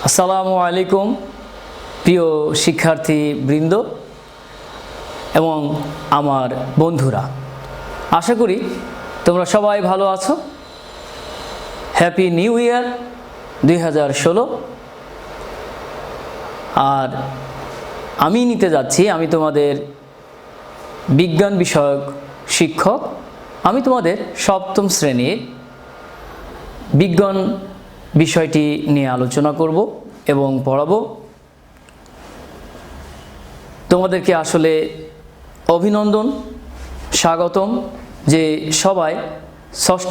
আসসালামু আলাইকুম প্রিয় শিক্ষার্থী বৃন্দ এবং আমার বন্ধুরা, আশা করি তোমরা সবাই ভালো আছো। Happy new year 2016। আর আমি নিতে যাচ্ছি, আমি তোমাদের বিজ্ঞান বিষয়ক শিক্ষক। আমি তোমাদের সপ্তম শ্রেণীর বিজ্ঞান বিষয়টি নিয়ে আলোচনা করব এবং পড়াবো। তোমাদেরকে আসলে অভিনন্দন, স্বাগতম যে সবাই ষষ্ঠ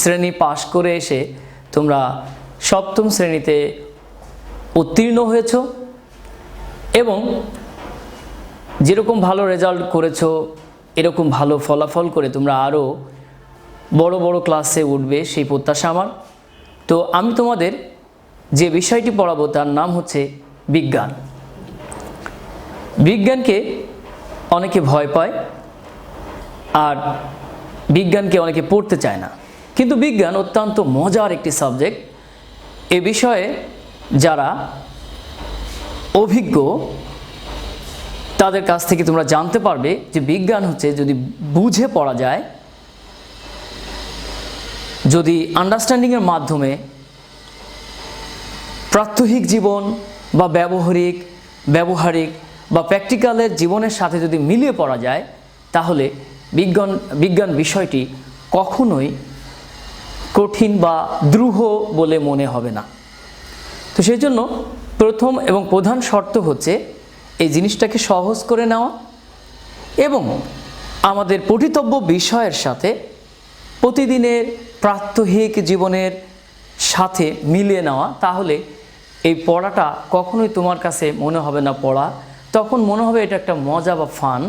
শ্রেণী পাশ করে এসে তোমরা সপ্তম শ্রেণীতে উত্তীর্ণ হয়েছ এবং যেরকম ভালো রেজাল্ট করেছো এরকম ভালো ফলাফল করে তোমরা আরও বড় বড় ক্লাসে উঠবে সেই প্রত্যাশা আমার। তো আমি তোমাদের যে বিষয়টি পড়াবো তার নাম হচ্ছে বিজ্ঞান। বিজ্ঞানকে অনেকে ভয় পায় আর বিজ্ঞানকে অনেকে পড়তে চায় না, কিন্তু বিজ্ঞান অত্যন্ত মজার একটি সাবজেক্ট। এ বিষয়ে যারা অভিজ্ঞ তাদের কাছ থেকে তোমরা জানতে পারবে যে বিজ্ঞান হচ্ছে যদি বুঝে পড়া যায়, যদি আন্ডারস্ট্যান্ডিংয়ের মাধ্যমে প্রাত্যহিক জীবন বা ব্যবহারিক বা প্র্যাকটিক্যালের জীবনের সাথে যদি মিলিয়ে পড়া যায়, তাহলে বিজ্ঞান বিষয়টি কখনোই কঠিন বা দ্রূহ বলে মনে হবে না। তো সেই জন্য প্রথম এবং প্রধান শর্ত হচ্ছে এই জিনিসটাকে সহজ করে নেওয়া এবং আমাদের পঠিতব্য বিষয়ের সাথে প্রতিদিনের প্রাত্যহিক জীবনের সাথে মিলিয়ে নেওয়া। তাহলে এই পড়াটা কখনোই তোমার কাছে মনে হবে না পড়া, তখন মনে হবে এটা একটা মজা বা ফান।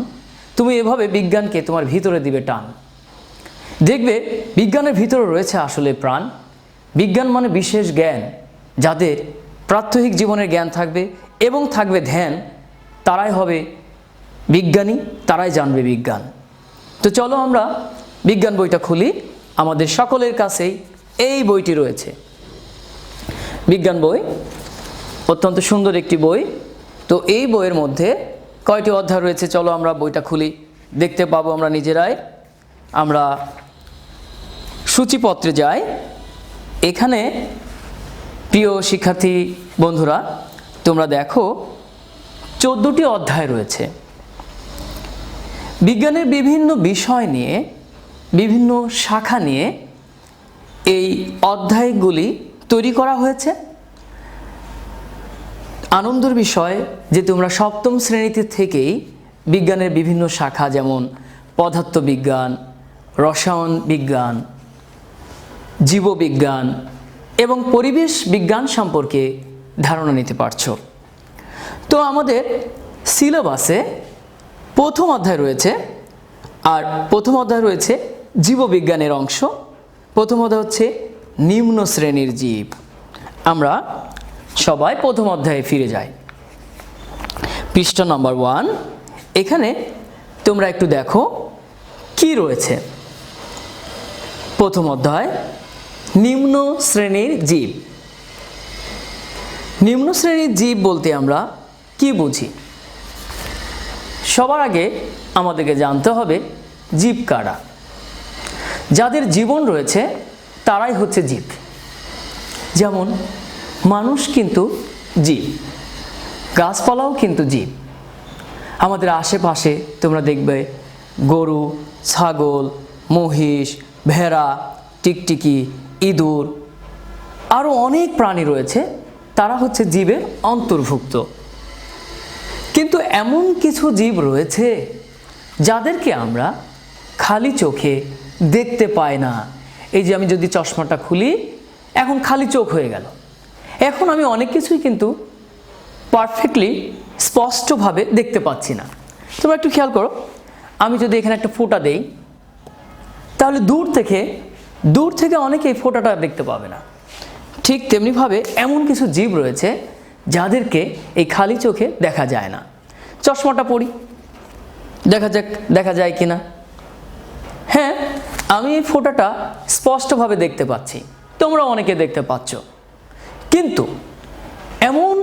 তুমি এভাবে বিজ্ঞানকে তোমার ভিতরে দিবে টান। দেখবে বিজ্ঞানের ভিতরে রয়েছে আসলে প্রাণ। বিজ্ঞান মানে বিশেষ জ্ঞান। যাদের প্রাত্যহিক জীবনের জ্ঞান থাকবে এবং থাকবে ধ্যান, তারাই হবে বিজ্ঞানী, তারাই জানবে বিজ্ঞান। তো চলো আমরা বিজ্ঞান বইটা খুলি। আমাদের সকলের কাছেই এই বইটি রয়েছে, বিজ্ঞান বই, অত্যন্ত সুন্দর একটি বই। তো এই বইয়ের মধ্যে কয়টি অধ্যায় রয়েছে চলো আমরা বইটা খুলি, দেখতে পাবো আমরা নিজেরাই। আমরা সূচিপত্রে যাই। এখানে প্রিয় শিক্ষার্থী বন্ধুরা, তোমরা দেখো 14টি অধ্যায় রয়েছে। বিজ্ঞানের বিভিন্ন বিষয় নিয়ে, বিভিন্ন শাখা নিয়ে এই অধ্যায়গুলি তৈরি করা হয়েছে। আনন্দের বিষয় যে তোমরা সপ্তম শ্রেণীতে থেকেই বিজ্ঞানের বিভিন্ন শাখা যেমন পদার্থবিজ্ঞান, রসায়ন বিজ্ঞান, জীববিজ্ঞান এবং পরিবেশ বিজ্ঞান সম্পর্কে ধারণা নিতে পারছো। তো আমাদের সিলেবাসে প্রথম অধ্যায় রয়েছে, আর প্রথম অধ্যায় রয়েছে জীববিজ্ঞানের অংশ। প্রথম অধ্যায় হচ্ছে নিম্ন শ্রেণীর জীব। আমরা সবাই প্রথম অধ্যায়ে ফিরে যাই। পৃষ্ঠা নম্বর 1। এখানে তোমরা একটু দেখো কি রয়েছে। প্রথম অধ্যায় নিম্ন শ্রেণীর জীব। নিম্ন শ্রেণীর জীব বলতে আমরা কি বুঝি? সবার আগে আমাদেরকে জানতে হবে জীব কারা। যাদের জীবন রয়েছে তারাই হচ্ছে জীব। যেমন মানুষ কিন্তু জীব, গাছপালাও কিন্তু জীব। আমাদের আশেপাশে তোমরা দেখবে গরু, ছাগল, মহিষ, ভেড়া, টিকটিকি, ইঁদুর, আরও অনেক প্রাণী রয়েছে, তারা হচ্ছে জীবের অন্তর্ভুক্ত। কিন্তু এমন কিছু জীব রয়েছে যাদেরকে আমরা খালি চোখে দেখতে পাই না। এই যে আমি যদি চশমাটা খুলি, এখন খালি চোখ হয়ে গেল। এখন আমি অনেক কিছুই কিন্তু পারফেক্টলি স্পষ্টভাবে দেখতে পাচ্ছি না। তোমরা একটু খেয়াল করো, আমি যদি এখানে একটা ফোঁটা দেই, তাহলে দূর থেকে অনেকে এই ফোঁটাটা দেখতে পাবে না। ঠিক তেমনিভাবে এমন কিছু জীব রয়েছে যাদেরকে এই খালি চোখে দেখা যায় না। চশমাটা পরি, দেখা যায় কিনা? হ্যাঁ, আমি এই ফোঁটাটা স্পষ্টভাবে দেখতে পাচ্ছি, তোমরা অনেকে দেখতে পাচ্ছ। কিন্তু এমন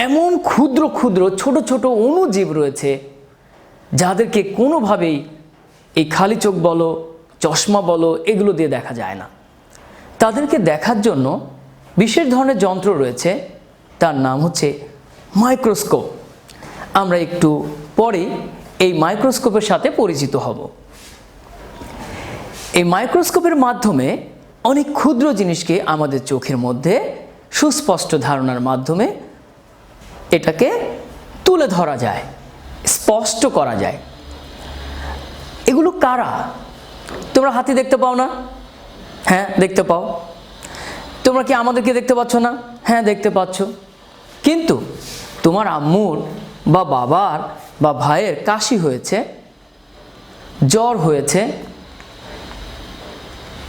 এমন ক্ষুদ্র ক্ষুদ্র ছোট ছোট অণুজীব রয়েছে যাদেরকে কোনোভাবেই এই খালি চোখ বলো, চশমা বলো, এগুলো দিয়ে দেখা যায় না। তাদেরকে দেখার জন্য বিশেষ ধরনের যন্ত্র রয়েছে, তার নাম হচ্ছে মাইক্রোস্কোপ। আমরা একটু পরে এই মাইক্রোস্কোপের সাথে পরিচিত হব। এই মাইক্রোস্কোপের মাধ্যমে অনেক ক্ষুদ্র জিনিসকে আমাদের চোখের মধ্যে সুস্পষ্ট ধারণার মাধ্যমে এটাকে তুলে ধরা যায়, স্পষ্ট করা যায়। এগুলো কারা? তোমরা হাতি দেখতে পাও না? হ্যাঁ, দেখতে পাও। তোমরা কি আমাদেরকে দেখতে পাচ্ছ না? হ্যাঁ, দেখতে পাচ্ছ। কিন্তু তোমার আম্মুর বা বাবার বা ভাইয়ের কাশি হয়েছে, জ্বর হয়েছে,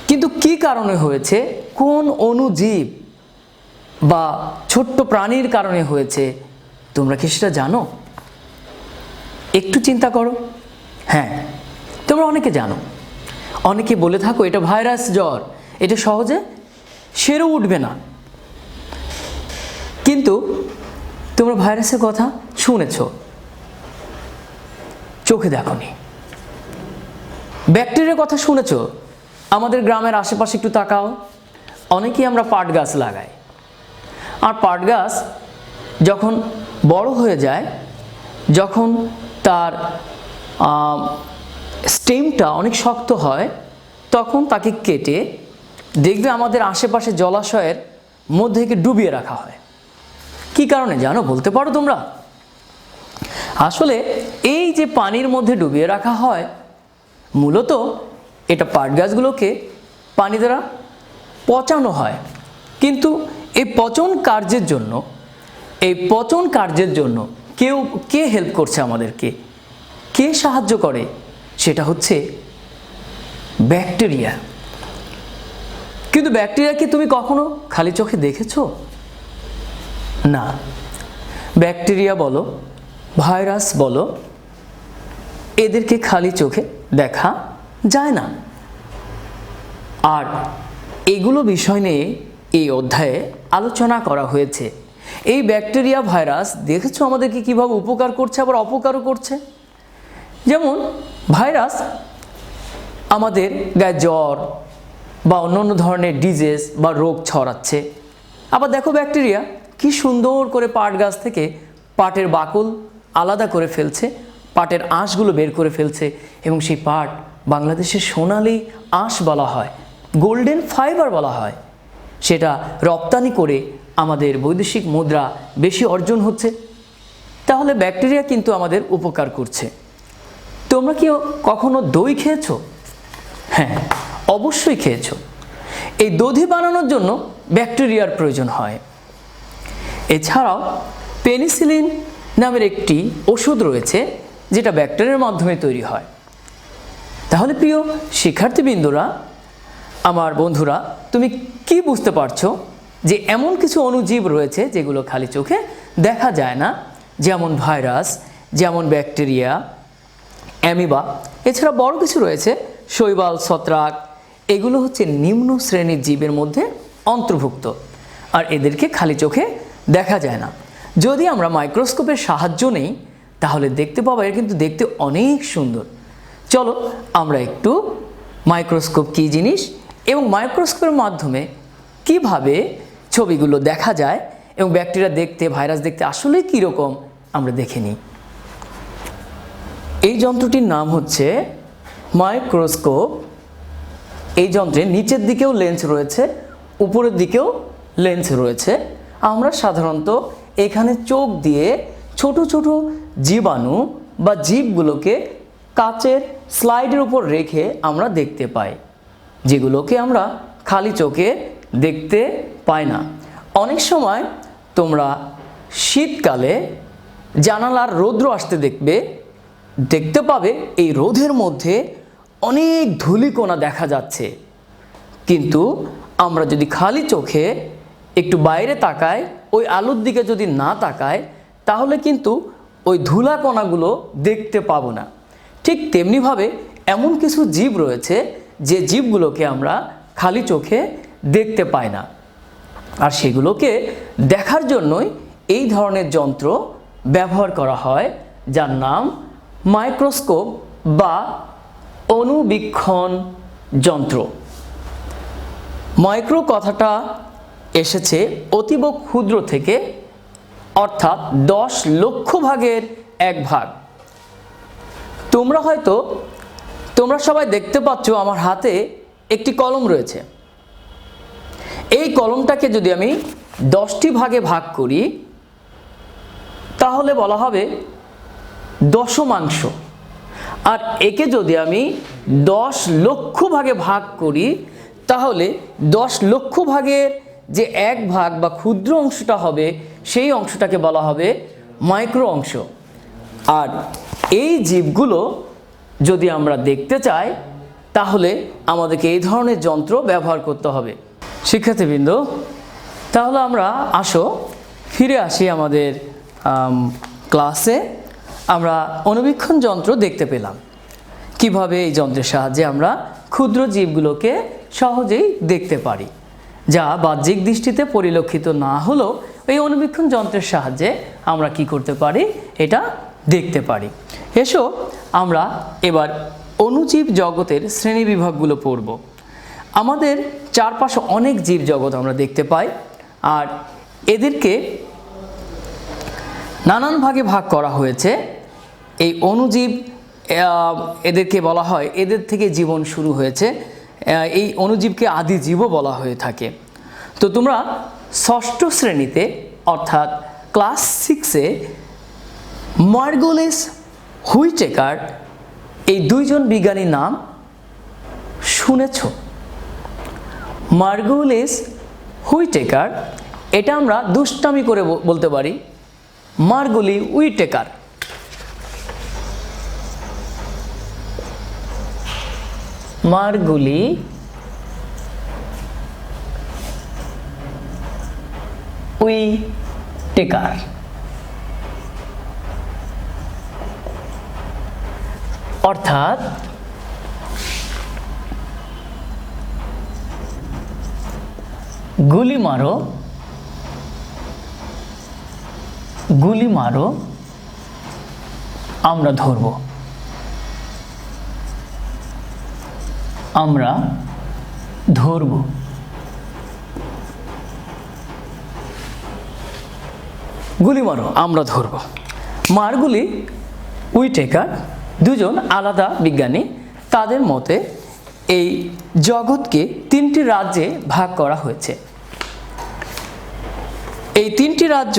কিন্তু কি কারণে হয়েছে, কোন অণুজীব বা ছোট্ট প্রাণীর কারণে হয়েছে, তোমরা কি সেটা জানো? একটু চিন্তা করো। হ্যাঁ, তোমরা অনেকে জানো। অনেকে বলে থাকো এটা ভাইরাস জ্বর, এটা সহজে সেরে উঠবে না। কিন্তু তোমরা ভাইরাসের কথা শুনেছ, চোখে দেখোনি। ব্যাকটেরিয়ার কথা শুনেছ। আমাদের গ্রামের আশেপাশে একটু তাকাও, অনেকেই আমরা পাট গাছ লাগাই। আর পাট গাছ যখন বড় হয়ে যায়, যখন তার স্টেমটা অনেক শক্ত হয়, তখন তাকে কেটে দেখবে আমাদের আশেপাশে জলাশয়ের মধ্যে ডুবিয়ে রাখা হয়। কি কারণে জানো? বলতে পারো তোমরা? আসলে এই যে পানির মধ্যে ডুবিয়ে রাখা হয়, মূলত এটা পাট গাছগুলোকে পানি দ্বারা পচানো হয়। কিন্তু এই পচন কার্যের জন্য কে হেল্প করছে আমাদেরকে, কে সাহায্য করে? সেটা হচ্ছে ব্যাকটেরিয়া। কিন্তু ব্যাকটেরিয়াকে তুমি কখনো খালি চোখে দেখেছো? না। ব্যাকটেরিয়া বলো, ভাইরাস বলো, এদেরকে খালি চোখে দেখা যায় না। আর এগুলো বিষয় নিয়ে এই অধ্যায়ে আলোচনা করা হয়েছে। এই ব্যাকটেরিয়া, ভাইরাস দেখেছো আমাদেরকে কিভাবে উপকার করছে, আবার অপকারও করছে। যেমন ভাইরাস আমাদের গায়ে জ্বর বা অন্যান্য ধরনের ডিজিজ বা রোগ ছড়াচ্ছে। আবার দেখো ব্যাকটেরিয়া কি সুন্দর করে পাট গাছ থেকে পাটের বাকল আলাদা করে ফেলছে, পাটের আঁশগুলো বের করে ফেলছে, এবং সেই পাট বাংলাদেশের সোনালি আঁশ বলা হয়, গোল্ডেন ফাইবার বলা হয়। সেটা রপ্তানি করে আমাদের বৈদেশিক মুদ্রা বেশি অর্জন হচ্ছে। তাহলে ব্যাকটেরিয়া কিন্তু আমাদের উপকার করছে। তোমরা কি কখনো দই খেয়েছো? হ্যাঁ, অবশ্যই খেয়েছো। এই দধি বানানোর জন্য ব্যাকটেরিয়ার প্রয়োজন হয়। এছাড়াও পেনিসিলিন নামের একটি ওষুধ রয়েছে, যেটা ব্যাকটেরিয়ার মাধ্যমে তৈরি হয়। তাহলে প্রিয় শিক্ষার্থীবৃন্দরা, আমার বন্ধুরা, তুমি কি বুঝতে পারছো যে এমন কিছু অণুজীব রয়েছে যেগুলো খালি চোখে দেখা যায় না, যেমন ভাইরাস, যেমন ব্যাকটেরিয়া, অ্যামিবা। এছাড়া বড় কিছু রয়েছে, শৈবাল, ছত্রাক। এগুলো হচ্ছে নিম্ন শ্রেণীর জীবের মধ্যে অন্তর্ভুক্ত, আর এদেরকে খালি চোখে দেখা যায় না। যদি আমরা মাইক্রোস্কোপের সাহায্য নেই, তাহলে দেখতে পাবো এর কিন্তু দেখতে অনেক সুন্দর। চলো আমরা একটু মাইক্রোস্কোপ কী জিনিস এবং মাইক্রোস্কোপের মাধ্যমে কিভাবে ছবিগুলো দেখা যায় এবং ব্যাকটেরিয়া দেখতে, ভাইরাস দেখতে আসলে কীরকম আমরা দেখে নিই। এই যন্ত্রটির নাম হচ্ছে মাইক্রোস্কোপ। এই যন্ত্রে নিচের দিকেও লেন্স রয়েছে, উপরের দিকেও লেন্স রয়েছে। আমরা সাধারণত এখানে চোখ দিয়ে ছোট ছোট জীবাণু বা জীবগুলোকে কাচের স্লাইডের উপর রেখে আমরা দেখতে পাই, যেগুলোকে আমরা খালি চোখে দেখতে পাই না। অনেক সময় তোমরা শীতকালে জানালার রৌদ্র আসতে দেখতে পাবে এই রোদের মধ্যে অনেক ধূলিকণা দেখা যাচ্ছে। কিন্তু আমরা যদি খালি চোখে একটু বাইরে তাকাই, ওই আলোর দিকে যদি না তাকাই, তাহলে কিন্তু ওই ধুলাকণাগুলো দেখতে পাবো না। ঠিক তেমনিভাবে এমন কিছু জীব রয়েছে যে জীবগুলোকে আমরা খালি চোখে দেখতে পাই না। আর সেগুলোকে দেখার জন্যই এই ধরনের যন্ত্র ব্যবহার করা হয়, যার নাম মাইক্রোস্কোপ বা অণুবীক্ষণ যন্ত্র। মাইক্রো কথাটা এসেছে অতীব ক্ষুদ্র থেকে, অর্থাৎ 10 লক্ষ ভাগের 1 ভাগ। তোমরা সবাই দেখতে পাচ্ছ আমার হাতে একটি কলম রয়েছে। এই কলমটাকে যদি আমি 10টি ভাগে ভাগ করি তাহলে বলা হবে দশমাংশ। আর একে যদি আমি 10 লক্ষ ভাগে ভাগ করি তাহলে 10 লক্ষ ভাগের যে 1 ভাগ বা ক্ষুদ্র অংশটা হবে সেই অংশটাকে বলা হবে মাইক্রো অংশ। আর এই জীবগুলো যদি আমরা দেখতে চাই তাহলে আমাদেরকে এই ধরনের যন্ত্র ব্যবহার করতে হবে। শিক্ষার্থীবৃন্দ, তাহলে আমরা ফিরে আসি আমাদের ক্লাসে। আমরা অণুবীক্ষণ যন্ত্র দেখতে পেলাম, কিভাবে এই যন্ত্রের সাহায্যে আমরা ক্ষুদ্র জীবগুলোকে সহজেই দেখতে পারি, যা বাহ্যিক দৃষ্টিতে পরিলক্ষিত না হলেও এই অণুবীক্ষণ যন্ত্রের সাহায্যে আমরা কি করতে পারি, এটা দেখতে পারি। এসো আমরা এবার অণুজীব জগতের শ্রেণীবিভাগগুলো পড়ব। আমাদের চারপাশে অনেক জীব জগৎ আমরা দেখতে পাই, আর এদেরকে নানান ভাগে ভাগ করা হয়েছে। এই অণুজীব, এদেরকে বলা হয়, এদের থেকে জীবন শুরু হয়েছে। এই অণুজীবকে আদি জীবও বলা হয়ে থাকে। তো তোমরা ষষ্ঠ শ্রেণীতে অর্থাৎ ক্লাস 6-এ মার্গুলিস হুইটেকার এই দুইজন বিজ্ঞানীর নাম শুনেছ। মার্গুলিস হুইটেকার, এটা আমরা দুষ্টামি করে বলতে পারি মার্গুলি হুইটেকার। মার্গুলি হুইটেকার। অর্থাৎ গুলি মারো, গুলি মারো, আমরা ধরব। আমরা ধরব। গুলি মারো, আমরা ধরব। মার্গুলি হুইটেকার দুজন আলাদা বিজ্ঞানী। তাদের মতে এই জগৎকে 3টি রাজ্যে ভাগ করা হয়েছে। এই 3টি রাজ্য,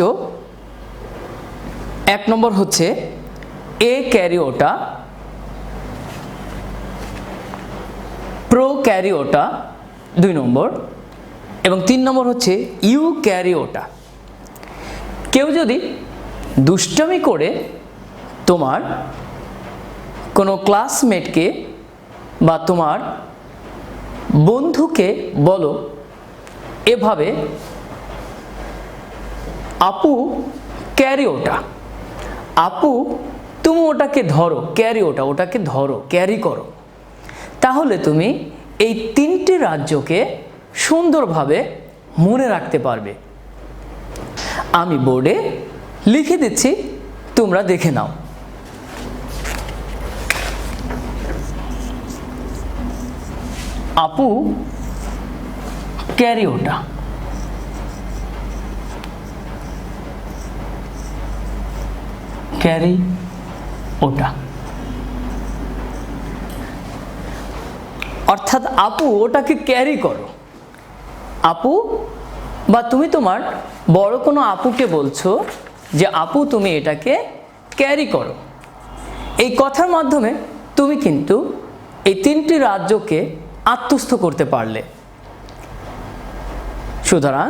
1 নম্বর হচ্ছে ক্যারিওটা, প্রোক্যারিওটা 2 নম্বর, এবং 3 নম্বর হচ্ছে ইউক্যারিওটা। কেউ যদি দুষ্টামি করে তোমার কোনো ক্লাসমেটকে বা তোমার বন্ধুকে বলো এভাবে, আপু ক্যারিওটা, আপু তুমি ওটাকে ধরো, ক্যারিওটা, ওটাকে ধরো, ক্যারি করো, তাহলে তুমি এই 3টি রাজ্যকে সুন্দরভাবে মনে রাখতে পারবে। আমি বোর্ডে লিখে দিচ্ছি, তোমরা দেখে নাও। আপু ক্যারিওটা, ক্যারি ওটা, অর্থাৎ আপু ওটাকে ক্যারি করো। আপু বা তুমি তোমার বড় কোনো আপুকে বলছো যে আপু তুমি এটাকে ক্যারি করো। এই কথার মাধ্যমে তুমি কিন্তু এই 3টি রাজ্যকে আত্মস্থ করতে পারলে। সুতরাং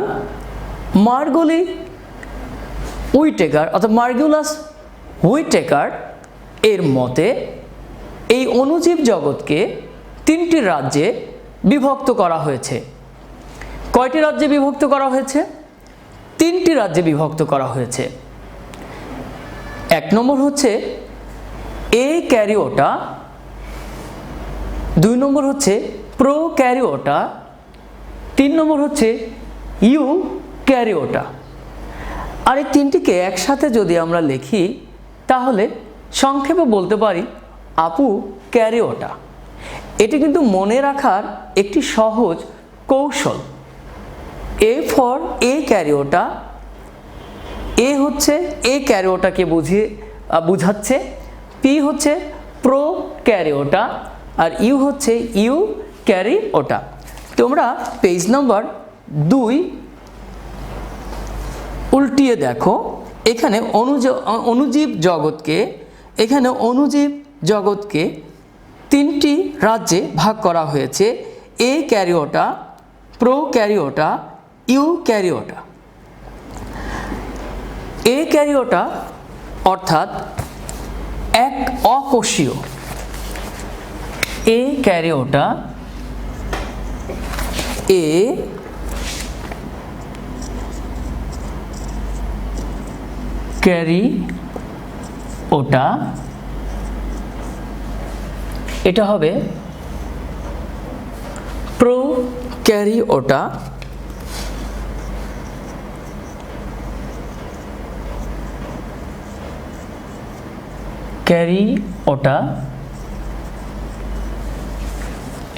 মার্গুলি হুইটেকার অর্থাৎ মার্গুলাস হুইটেকার এর মতে এই অণুজীব জগৎকে 3টি রাজ্যে বিভক্ত করা হয়েছে। কয়টি রাজ্যে বিভক্ত করা হয়েছে? 3টি রাজ্যে বিভক্ত করা হয়েছে। 1 নম্বর হচ্ছে ক্যারিওটা, 2 নম্বর হচ্ছে প্রোক্যারিওটা, 3 নম্বর হচ্ছে ইউক্যারিওটা। আর এই তিনটিকে একসাথে যদি আমরা লিখি তাহলে সংক্ষেপে বলতে পারি আপুক্যারিওটা। এটি কিন্তু মনে রাখার একটি সহজ কৌশল। এ ফর ক্যারিওটা, এ হচ্ছে ক্যারিওটাকে বুঝাচ্ছে, পি হচ্ছে প্রোক্যারিওটা, আর ইউ হচ্ছে ইউক্যারিওটা। তোমরা পেজ নাম্বার 2 উল্টিয়ে দেখো, এখানে অণুজীব জগৎকে তিনটি রাজ্যে ভাগ করা হয়েছে: ক্যারিওটা, প্রোক্যারিওটা, ইউক্যারিওটা। ক্যারিওটা অর্থাৎ এক অকোষীয়, ক্যারিওটা, ক্যারিওটা, এটা হবে প্রোক্যারিওটা, ক্যারিওটা,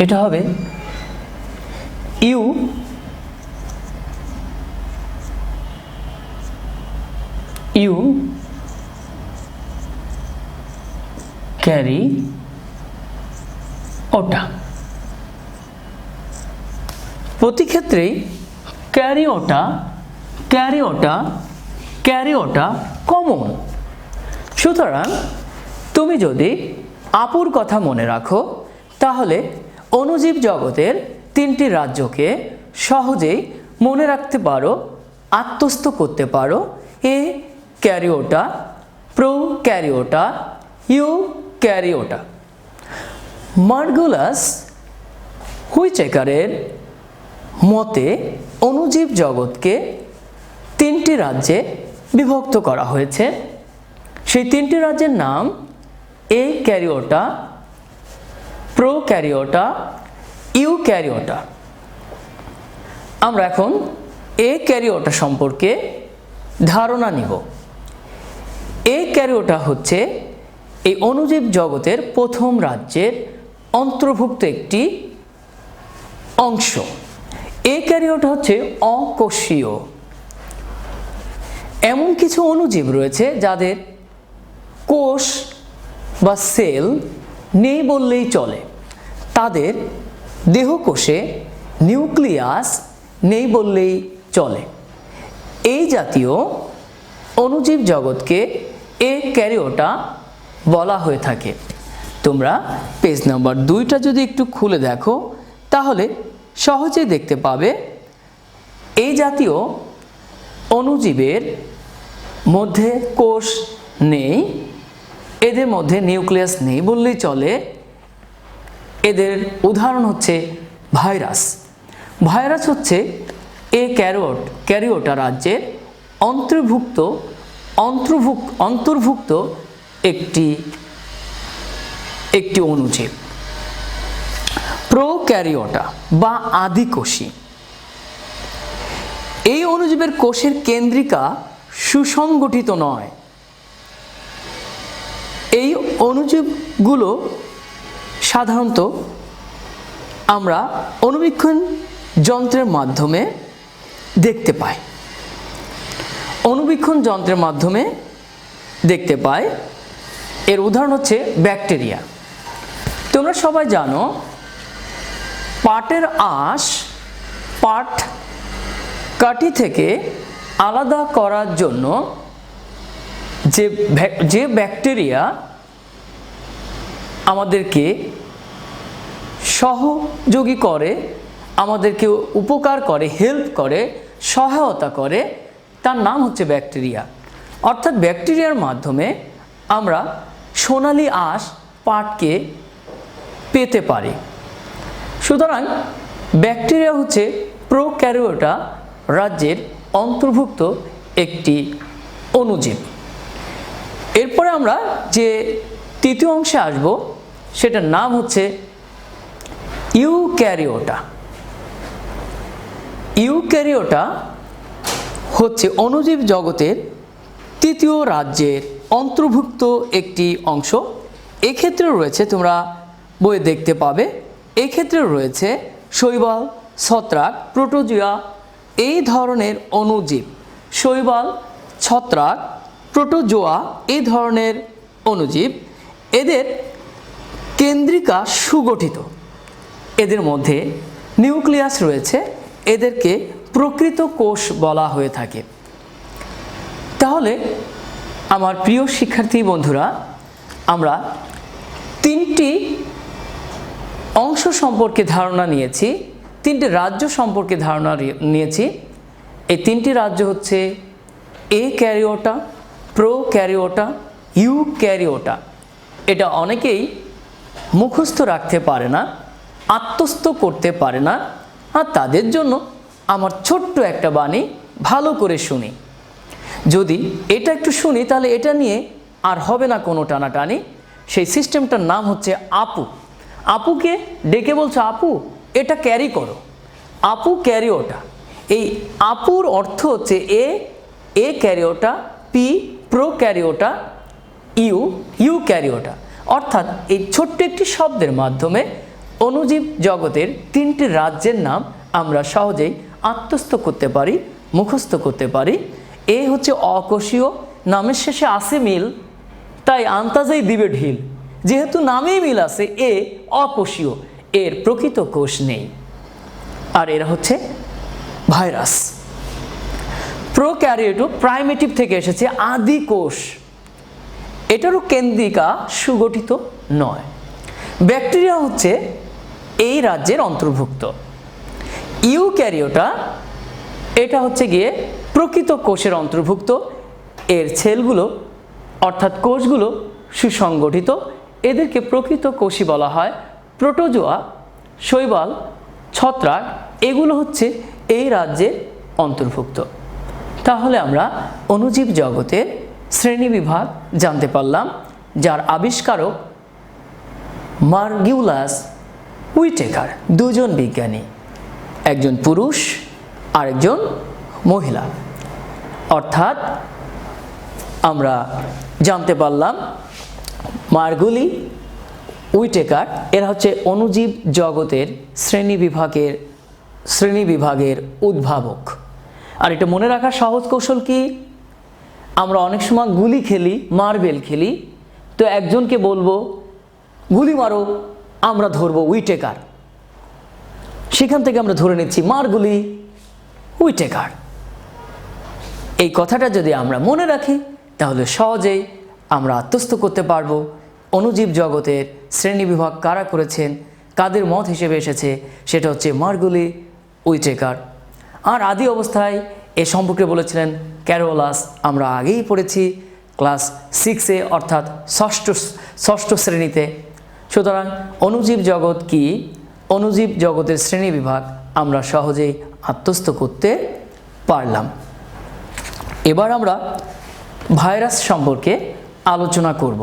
এটা হবে ইউক্যারিওটা। প্রতি ক্ষেত্রেই ক্যারিওটা কমন। সুতরাং তুমি যদি আপুর কথা মনে রাখো তাহলে অণুজীব জগতের তিনটি রাজ্যকে সহজেই মনে রাখতে পারো, আত্মস্থ করতে পারো: ক্যারিওটা, প্রোক্যারিওটা, ইউক্যারিওটা। মার্গুলাস হুইটেকারের মতে অণুজীব জগৎকে তিনটি রাজ্যে বিভক্ত করা হয়েছে। সেই তিনটি রাজ্যের নাম ক্যারিওটা, প্রোক্যারিওটা, ইউক্যারিওটা। আমরা এখন ক্যারিওটা সম্পর্কে ধারণা নিব। ক্যারিওটা হচ্ছে এই অণুজীব জগতের প্রথম রাজ্যের অন্তর্ভুক্ত একটি অংশ। ক্যারিওটা হচ্ছে অকোষীয়। এমন কিছু অণুজীব রয়েছে যাদের কোষ বা সেল নেই বললেই চলে, তাদের দেহকোষে নিউক্লিয়াস নেই বললেই চলে। এই জাতীয় অণুজীব জগৎকে ক্যারিওটা বলা হয়ে থাকে। তোমরা পেজ নাম্বার 2টা যদি একটু খুলে দেখো তাহলে সহজেই দেখতে পাবে এই জাতীয় অণুজীবের মধ্যে কোষ নেই, এদের মধ্যে নিউক্লিয়াস নেই বললেই চলে। এদের উদাহরণ হচ্ছে ভাইরাস। ভাইরাস হচ্ছে ক্যারিওটা রাজ্যের অন্তর্ভুক্ত একটি অণুজীব। প্রোক্যারিওটা বা আদিকোষী, এই অণুজীবের কোষের কেন্দ্রিকা সুসংগঠিত নয়। এই অণুজীবগুলো সাধারণত আমরা অণুবীক্ষণ যন্ত্রের মাধ্যমে দেখতে পাই। এর উদাহরণ হচ্ছে ব্যাকটেরিয়া। তোমরা সবাই জানো পাটের আঁশ পাট কাঠি থেকে আলাদা করার জন্য যে ব্যাকটেরিয়া আমাদেরকে সহযোগী করে, আমাদেরকে উপকার করে, হেল্প করে, সহায়তা করে, তার নাম হচ্ছে ব্যাকটেরিয়া। অর্থাৎ ব্যাকটেরিয়ার মাধ্যমে আমরা সোনালি আঁশ পাটকে পেতে পারি। সুতরাং ব্যাকটেরিয়া হচ্ছে প্রোক্যারিওটা রাজ্যের অন্তর্ভুক্ত একটি অণুজীব। এরপরে আমরা যে তৃতীয় অংশে আসব সেটার নাম হচ্ছে ইউক্যারিওটা। ইউক্যারিওটা হচ্ছে অণুজীব জগতের তৃতীয় রাজ্যের অন্তর্ভুক্ত একটি অংশ। এক্ষেত্রে রয়েছে, তোমরা বইয়ে দেখতে পাবে, এক্ষেত্রে রয়েছে শৈবাল, ছত্রাক, প্রোটোজোয়া এই ধরনের অণুজীব। শৈবাল, ছত্রাক, প্রোটোজোয়া এই ধরনের অণুজীব, এদের কেন্দ্রিকা সুগঠিত, এদের মধ্যে নিউক্লিয়াস রয়েছে, এদেরকে প্রকৃত কোষ বলা হয়ে থাকে। তাহলে আমার প্রিয় শিক্ষার্থী বন্ধুরা, আমরা তিনটি অংশ সম্পর্কে ধারণা নিয়েছি, তিনটি রাজ্য সম্পর্কে ধারণা নিয়েছি। এই তিনটি রাজ্য হচ্ছে ক্যারিওটা, প্রোক্যারিওটা, ইউক্যারিওটা। এটা অনেকেই মুখস্থ রাখতে পারে না, আত্মস্থ করতে পারে না, আর তাদের জন্য আমার ছোট্ট একটা বাণী, ভালো করে শুনি। যদি এটা একটু শুনি তাহলে এটা নিয়ে আর হবে না কোনো টানাটানি। সেই সিস্টেমটার নাম হচ্ছে আপু। আপুকে ডেকে বলছো, আপু এটা ক্যারি করো, আপু ক্যারিওটা। এই আপুর অর্থ হচ্ছে এ ক্যারিওটা, পি প্রোক্যারিওটা, ইউক্যারিওটা। অর্থাৎ এই ছোট্ট একটি শব্দের মাধ্যমে অণুজীব জগতের তিনটি রাজ্যের নাম আমরা সহজেই আত্মস্থ করতে পারি, মুখস্থ করতে পারি। এ হচ্ছে অকোষীয়, নামের শেষে আছে মিল, তাই আন্তাজেই দিবে ঢিল। যেহেতু নামেই মিল আছে, এ অকোষীয়, এর প্রকৃত কোষ নেই। আর এরা হচ্ছে ভাইরাস। প্রোক্যারিওটো প্রাইমেটিভ থেকে এসেছে, আদি কোষ, এটারও কেন্দ্রিকা সুগঠিত নয়। ব্যাকটেরিয়া হচ্ছে এই রাজ্যের অন্তর্ভুক্ত। ইউক্যারিওটা এটা হচ্ছে গিয়ে প্রকৃত কোষের অন্তর্ভুক্ত। এর সেলগুলো অর্থাৎ কোষগুলো সুসংগঠিত, এদেরকে প্রকৃত কোষই বলা হয়। প্রোটোজোয়া, শৈবাল, ছত্রাক এগুলো হচ্ছে এই রাজ্যের অন্তর্ভুক্ত। তাহলে আমরা অণুজীব জগতের শ্রেণীবিভাগ জানতে পারলাম, যার আবিষ্কারক মার্গুলাস হুইটেকার, দুজন বিজ্ঞানী, একজন পুরুষ আরেকজন মহিলা। অর্থাৎ আমরা জানতে পারলাম মার্গুলি, হুইটেকার এরা হচ্ছে অণুজীব জগতের শ্রেণীবিভাগের উদ্ভাবক। আর এটা মনে রাখার সহজ কৌশল কি, আমরা অনেক সময় গুলি খেলি, মার্বেল খেলি, তো একজনকে বলবো গুলি মারো, আমরা ধরবো হুইটেকার, সেখান থেকে আমরা ধরে নিচ্ছি মার্গুলি, হুইটেকার। এই কথাটা যদি আমরা মনে রাখি তাহলে সহজেই আমরা আত্মস্থ করতে পারবো অণুজীব জগতের শ্রেণীবিভাগ কারা করেছেন, কাদের মত হিসেবে এসেছে, সেটা হচ্ছে মার্গুলি, হুইটেকার। আর আদি অবস্থায় এ সম্পর্কে বলেছিলেন ক্যারোলাস, আমরা আগেই পড়েছি ক্লাস 6-এ, অর্থাৎ ষষ্ঠ শ্রেণীতে। সুতরাং অণুজীব জগৎ কি, অণুজীব জগতের শ্রেণীবিভাগ আমরা সহজেই আত্মস্থ করতে পারলাম। এবার আমরা ভাইরাস সম্পর্কে আলোচনা করব।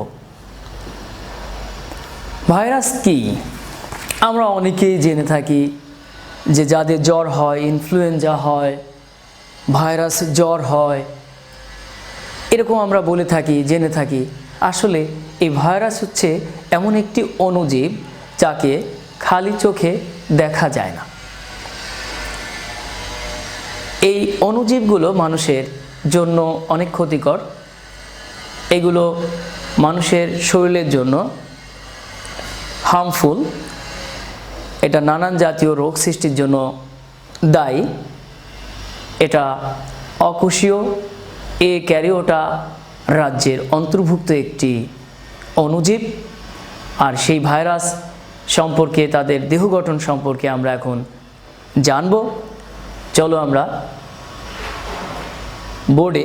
ভাইরাস কি? আমরা অনেকেই জেনে থাকি যে যাদের জ্বর হয়, ইনফ্লুয়েঞ্জা হয়, ভাইরাস জ্বর হয়, এরকম আমরা বলে থাকি, জেনে থাকি। আসলে এই ভাইরাস হচ্ছে এমন একটি অণুজীব যাকে খালি চোখে দেখা যায় না। এই অণুজীবগুলো মানুষের জন্য অনেক ক্ষতিকর, এগুলো মানুষের শরীরের জন্য হার্মফুল, এটা নানান জাতীয় রোগ সৃষ্টির জন্য দায়ী। এটা অকোষীয় ক্যারিওটা রাজ্যের অন্তর্ভুক্ত একটি অণুজীব। আর সেই ভাইরাস সম্পর্কে, তাদের দেহ গঠন সম্পর্কে আমরা এখন জানব। চলো আমরা বোর্ডে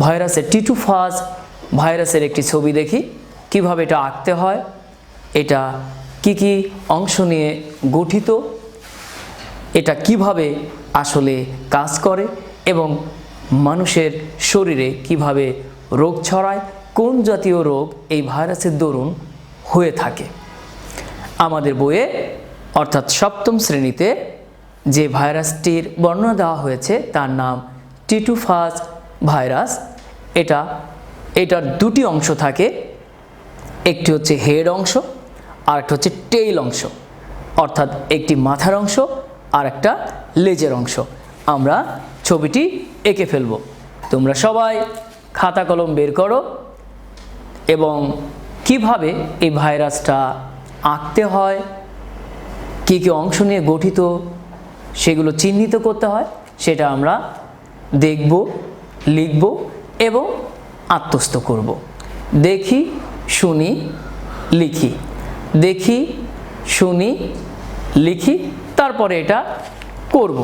ভাইরাসের টিটু ফাজ ভাইরাসের একটি ছবি দেখি, কিভাবে এটা আঁকতে হয়, এটা কি কি অংশ নিয়ে গঠিত, এটা কিভাবে আসলে কাজ করে এবং মানুষের শরীরে কিভাবে রোগ ছড়ায়, কোন জাতীয় রোগ এই ভাইরাসের দরুন হয়ে থাকে। আমাদের বইয়ে অর্থাৎ 7ম শ্রেণীতে যে ভাইরাসটির বর্ণনা দেওয়া হয়েছে তার নাম টিটুফাস ভাইরাস। এটার দুটি অংশ থাকে, একটি হচ্ছে হেড অংশ আর একটা হচ্ছে টেইল অংশ, অর্থাৎ একটি মাথার অংশ আর একটা লেজের অংশ। আমরা ছবিটি এঁকে ফেলব। তোমরা সবাই খাতা কলম বের করো এবং কিভাবে এই ভাইরাসটা আঁকতে হয়, কী কী অংশ নিয়ে গঠিত সেগুলো চিহ্নিত করতে হয় সেটা আমরা দেখব, লিখব এবং আত্মস্থ করব। দেখি, শুনি, লিখি, দেখি, শুনি, লিখি, তারপরে এটা করব।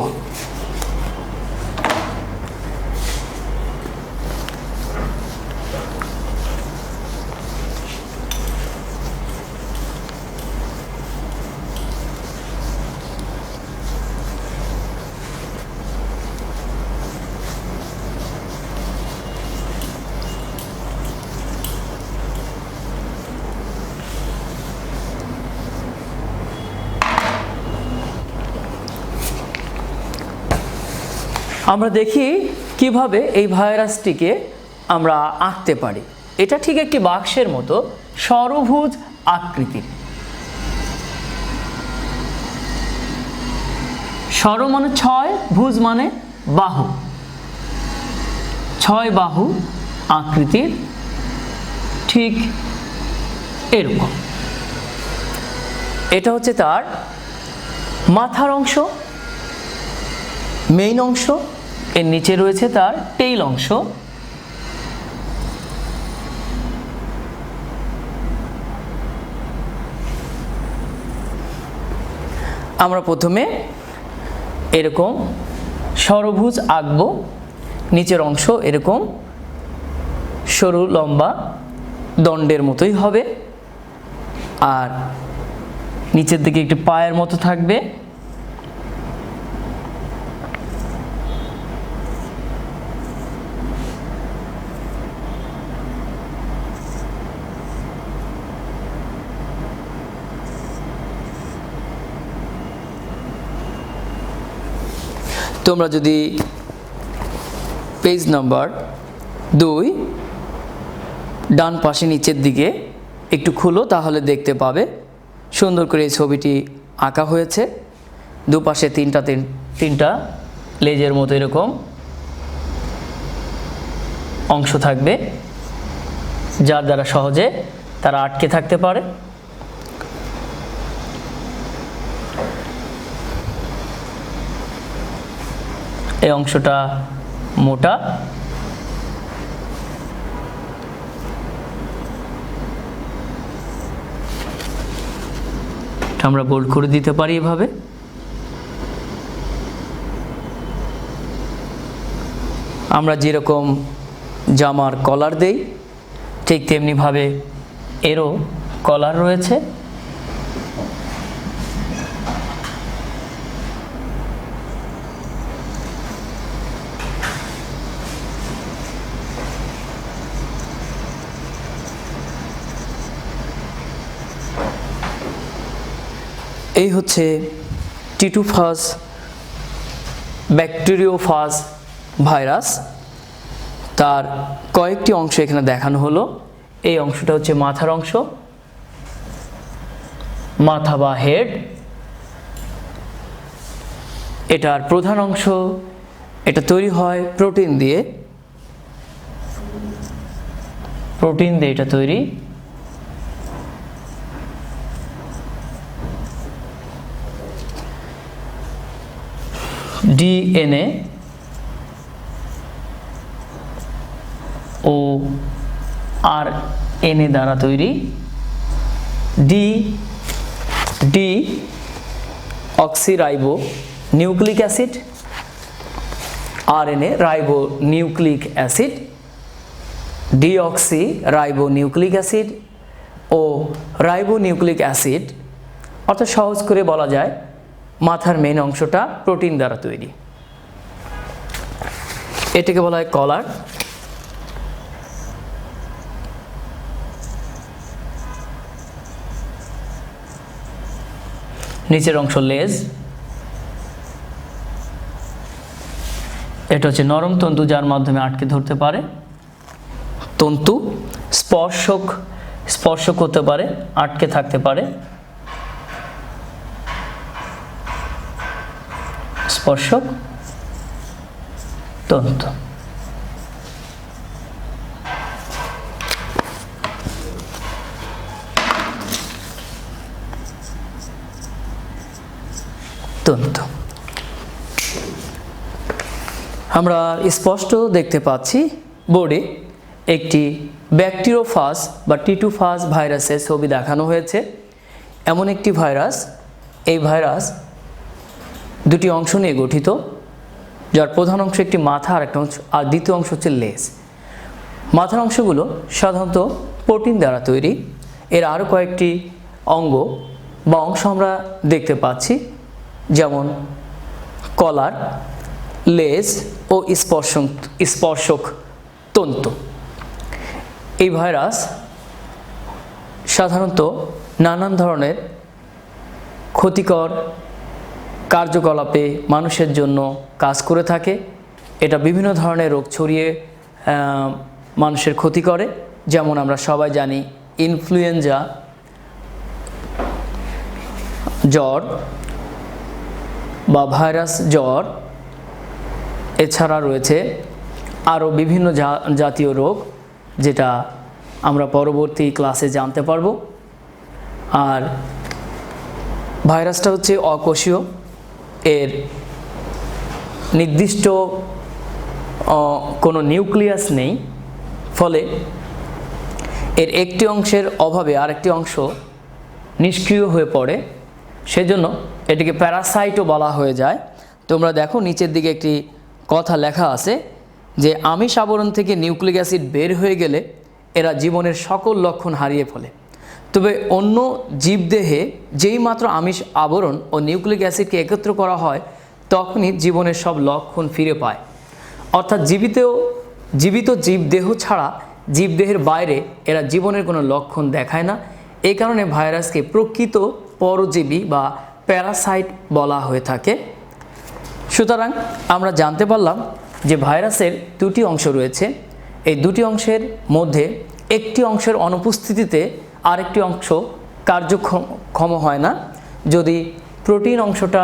আমরা দেখি কিভাবে এই ভাইরাসটিকে আমরা আঁকতে পারি। এটা ঠিক একটি বাক্সের মতো ষড়ভুজ আকৃতির। ষড় মানে 6, ভুজ মানে বাহু, 6 বাহু আকৃতির, ঠিক এরকম। এটা হচ্ছে তার মাথার অংশ, মেইন অংশ। এর নিচে রয়েছে তার টেইল অংশ। আমরা প্রথমে এরকম ষড়ভুজ আঁকবো। নিচের অংশ এরকম সরু লম্বা দণ্ডের মতোই হবে, আর নিচের দিকে একটি পায়ের মতো থাকবে। তোমরা যদি পেজ নাম্বার 2 ডান পাশে নিচের দিকে একটু খুলো তাহলে দেখতে পাবে সুন্দর করে এই ছবিটি আঁকা হয়েছে। দুপাশে তিনটা লেজের মতো এরকম অংশ থাকবে, যার দ্বারা সহজে তারা আটকে থাকতে পারে। এই অংশটা মোটা, আমরা বোল্ড করে দিতে পারি এভাবে। আমরা যেরকম জামার কলার দেই ঠিক তেমনিভাবে এরও কলার রয়েছে। এই হচ্ছে টিটুফাস ব্যাকটেরিওফাজ ভাইরাস। তার কয়েকটি অংশ এখানে দেখানো হলো। এই অংশটা হচ্ছে মাথার অংশ, মাথা বা হেড। এটার প্রধান অংশ, এটা তৈরি হয় প্রোটিন দিয়ে। এটা তৈরি। ডিএনএ ও আরএনএ দ্বারা তৈরি। Deoxyribo nucleic acid, RNA ribo nucleic acid, deoxy ribo nucleic acid ও রাইবো নিউক্লিক অ্যাসিড। অর্থাৎ সহজ করে বলা যায় মাথার মেইন অংশটা প্রোটিন দ্বারা তৈরি। এটাকে বলা হয় কলার। নিচের অংশ লেজ, এটা হচ্ছে নরম তন্তু, যার মাধ্যমে আটকে ধরতে পারে। তন্তু স্পর্শক হতে পারে, আটকে থাকতে পারে। স্পর্শক তন্তু। তন্তু আমরা স্পষ্ট দেখতে পাচ্ছি বোর্ডে একটি ব্যাকটেরিওফাজ বা টিটুফাজ ভাইরাসের ছবি দেখানো হয়েছে। এমন একটি ভাইরাস, এই ভাইরাস দুটি অংশ নিয়ে গঠিত, যার প্রধান অংশ একটি মাথা আর দ্বিতীয় অংশ হচ্ছে লেজ। মাথার অংশগুলো সাধারণত প্রোটিন দ্বারা তৈরি। এর আরও কয়েকটি অঙ্গ বা অংশ আমরা দেখতে পাচ্ছি, যেমন কলার, লেজ ও স্পর্শক তন্তু। এই ভাইরাস সাধারণত নানান ধরনের ক্ষতিকর কার্যকলাপে মানুষের জন্য কাজ করে থাকে। এটা বিভিন্ন ধরনের রোগ ছড়িয়ে মানুষের ক্ষতি করে, যেমন আমরা সবাই জানি ইনফ্লুয়েঞ্জা জ্বর বা ভাইরাস জ্বর। এছাড়া রয়েছে আরও বিভিন্ন জাতীয় রোগ, যেটা আমরা পরবর্তী ক্লাসে জানতে পারবো। আর ভাইরাসটা হচ্ছে অকোষীয়, এর নির্দিষ্ট কোনো নিউক্লিয়াস নেই, ফলে এর একটি অংশের অভাবে আরেকটি অংশ নিষ্ক্রিয় হয়ে পড়ে। সেজন্য এটিকে প্যারাসাইটও বলা হয়ে যায়। তোমরা দেখো নিচের দিকে একটি কথা লেখা আছে যে আমিষ আবরণ থেকে নিউক্লিক অ্যাসিড বের হয়ে গেলে এরা জীবনের সকল লক্ষণ হারিয়ে ফেলে। তবে অন্য জীবদেহে যেই মাত্র আমিষ আবরণ ও নিউক্লিক অ্যাসিডকে একত্র করা হয়, তখনই জীবনের সব লক্ষণ ফিরে পায়। অর্থাৎ জীবিত জীবদেহ ছাড়া জীবদেহের বাইরে এরা জীবনের কোনো লক্ষণ দেখায় না। এই কারণে ভাইরাসকে প্রকৃত পরজীবী বা প্যারাসাইট বলা হয়ে থাকে। সুতরাং আমরা জানতে পারলাম যে ভাইরাসের দুটি অংশ রয়েছে। এই দুটি অংশের মধ্যে একটি অংশের অনুপস্থিতিতে আরেকটি অংশ কার্যক্ষম হয় না। যদি প্রোটিন অংশটা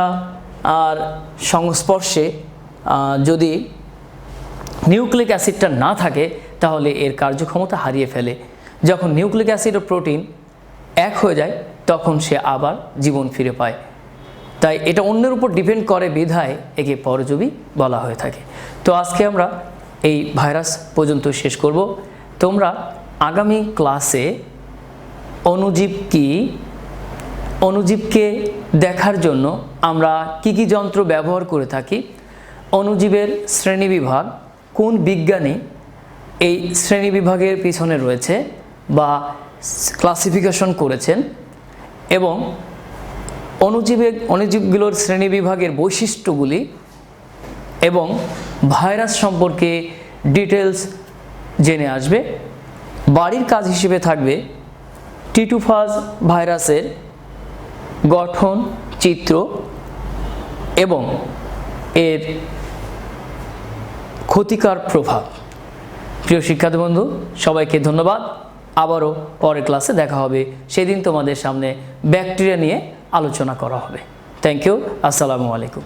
আর সংস্পর্শে যদি নিউক্লিক অ্যাসিডটা না থাকে, তাহলে এর কার্যক্ষমতা হারিয়ে ফেলে। যখন নিউক্লিক অ্যাসিড ও প্রোটিন এক হয়ে যায়, তখন সে আবার জীবন ফিরে পায়। তাই এটা অন্যের উপর ডিপেন্ড করে বিধায় একে পরজীবী বলা হয়ে থাকে। তো আজকে আমরা এই ভাইরাস পর্যন্ত শেষ করব। তোমরা আগামী ক্লাসে অণুজীবকে দেখার জন্য আমরা কি যন্ত্র ব্যবহার করে থাকি, অণুজীবের শ্রেণীবিভাগ, কোন বিজ্ঞানী এই শ্রেণীবিভাগের পিছনে রয়েছে বা ক্লাসিফিকেশন করেছেন, এবং অণুজীবগুলোর শ্রেণীবিভাগের বৈশিষ্ট্যগুলি এবং ভাইরাস সম্পর্কে ডিটেলস জেনে আসবে। বাড়ির কাজ হিসেবে থাকবে টিটুফাজ ভাইরাসের গঠন, চিত্র এবং এর ক্ষতিকর প্রভাব। প্রিয় শিক্ষার্থী বন্ধু, সবাইকে ধন্যবাদ। আবারও পরের ক্লাসে দেখা হবে। সেদিন তোমাদের সামনে ব্যাকটেরিয়া নিয়ে আলোচনা করা হবে। Thank you. আসসালামু আলাইকুম।